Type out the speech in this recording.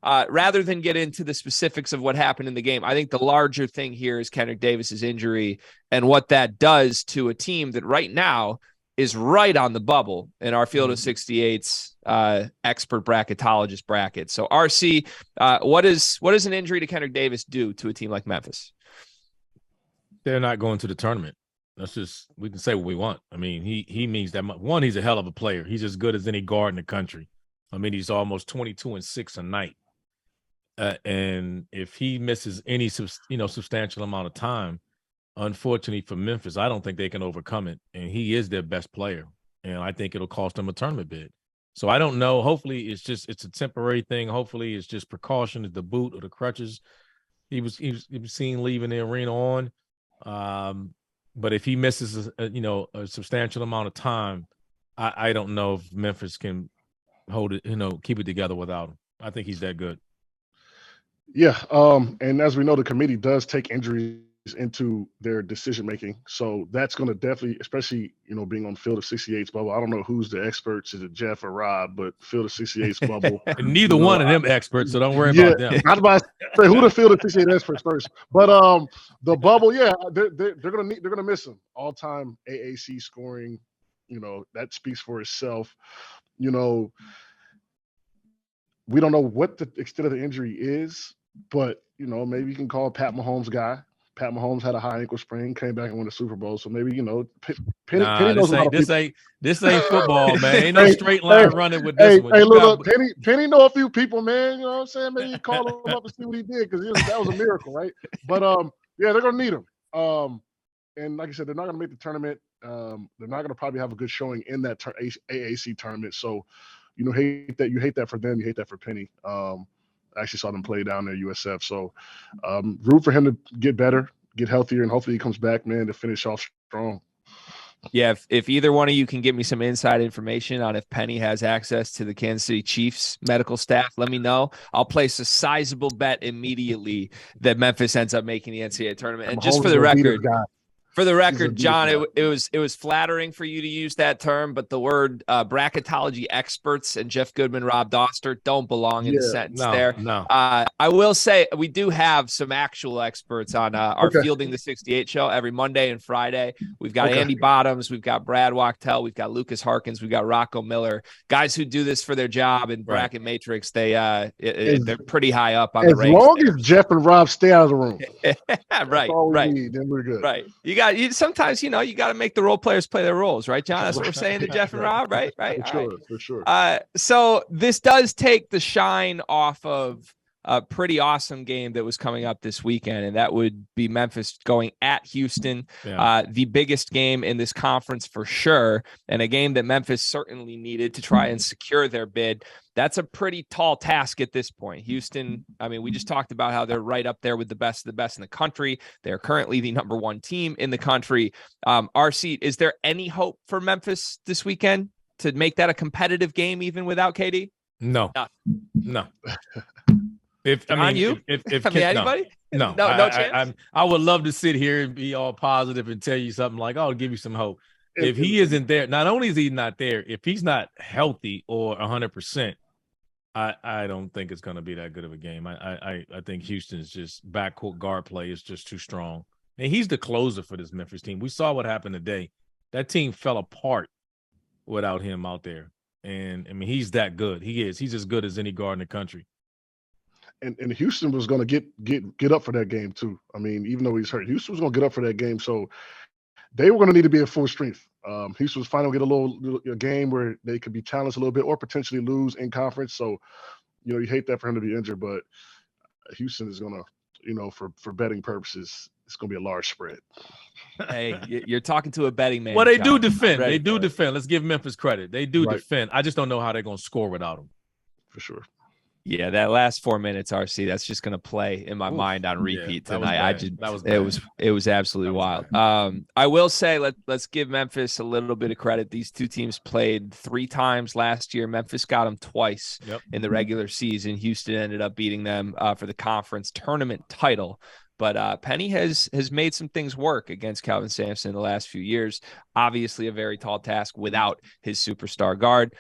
rather than get into the specifics of what happened in the game, I think the larger thing here is Kendric Davis's injury and what that does to a team that right now is right on the bubble in our Field of 68's expert bracketologist bracket. So, RC, what does an injury to Kendric Davis do to a team like Memphis? They're not going to the tournament. That's just, we can say what we want. I mean, he means that much. One, he's a hell of a player. He's as good as any guard in the country. I mean, he's almost 22-6 a night. And if he misses any substantial amount of time, unfortunately for Memphis, I don't think they can overcome it. And he is their best player. And I think it'll cost them a tournament bid. So I don't know. Hopefully it's a temporary thing. Hopefully it's just precaution, the boot or the crutches. He was seen leaving the arena on. But if he misses a substantial amount of time, I don't know if Memphis can hold it, keep it together without him. I think he's that good. Yeah. And as we know, the committee does take injuries into their decision making. So that's going to definitely, especially, being on Field of 68's bubble. I don't know who's the experts. Is it Jeff or Rob? But Field of 68's bubble. Neither one of them experts, so don't worry about them. I was about to say who the Field of 68 experts first. But the bubble, they're gonna miss him. All time AAC scoring, that speaks for itself. We don't know what the extent of the injury is, but maybe you can call Pat Mahomes guy. Pat Mahomes had a high ankle sprain, came back and won the Super Bowl. So maybe Penny knows this ain't football, man. Ain't no straight line running with this one. Hey, look, Penny know a few people, man. You know what I'm saying? Maybe you call him up and see what he did because that was a miracle, right? But they're gonna need him. And like I said, they're not gonna make the tournament. They're not gonna probably have a good showing in that AAC tournament. So you hate that for them. You hate that for Penny. I actually saw them play down there at USF. So root for him to get better, get healthier, and hopefully he comes back, man, to finish off strong. Yeah, if either one of you can give me some inside information on if Penny has access to the Kansas City Chiefs medical staff, let me know. I'll place a sizable bet immediately that Memphis ends up making the NCAA tournament. And just for the record, John, it was flattering for you to use that term, but the word bracketology experts and Jeff Goodman, Rob Doster don't belong in the sentence there. No. I will say we do have some actual experts on our Fielding the 68 show every Monday and Friday. We've got Andy Bottoms, we've got Brad Wachtel, we've got Lucas Harkins, we've got Rocco Miller, guys who do this for their job in Bracket Matrix. They're pretty high up on the ranks. As long as Jeff and Rob stay out of the room. Right. Then we're good. Right. Sometimes you got to make the role players play their roles, right, John? That's what we're saying to Jeff and Rob, right? For sure. So this does take the shine off of a pretty awesome game that was coming up this weekend, and that would be Memphis going at Houston, the biggest game in this conference for sure, and a game that Memphis certainly needed to try and secure their bid. That's a pretty tall task at this point. Houston, I mean, we just talked about how they're right up there with the best of the best in the country. They're currently the number one team in the country. RC, is there any hope for Memphis this weekend to make that a competitive game even without KD? No. If anybody? No chance. I would love to sit here and be all positive and tell you something like, "Oh, give you some hope." If he isn't there, not only is he not there, if he's not healthy or 100%, I don't think it's going to be that good of a game. I think Houston's just backcourt guard play is just too strong, and he's the closer for this Memphis team. We saw what happened today. That team fell apart without him out there, and I mean he's that good. He is. He's as good as any guard in the country. And Houston was going to get up for that game too. I mean, even though he's hurt, Houston was going to get up for that game. So they were going to need to be at full strength. Houston was finally get a game where they could be challenged a little bit or potentially lose in conference. So, you hate that for him to be injured, but Houston is going to, for betting purposes, it's going to be a large spread. Hey, you're talking to a betting man. Well, they do defend. They do defend. Let's give Memphis credit. They do defend. I just don't know how they're going to score without him. For sure. Yeah, that last 4 minutes, RC, that's just going to play in my mind on repeat tonight. It was absolutely wild. I will say let's give Memphis a little bit of credit. These two teams played 3 times last year. Memphis got them twice in the regular season. Houston ended up beating them for the conference tournament title. But Penny has made some things work against Calvin Sampson in the last few years. Obviously, a very tall task without his superstar guard.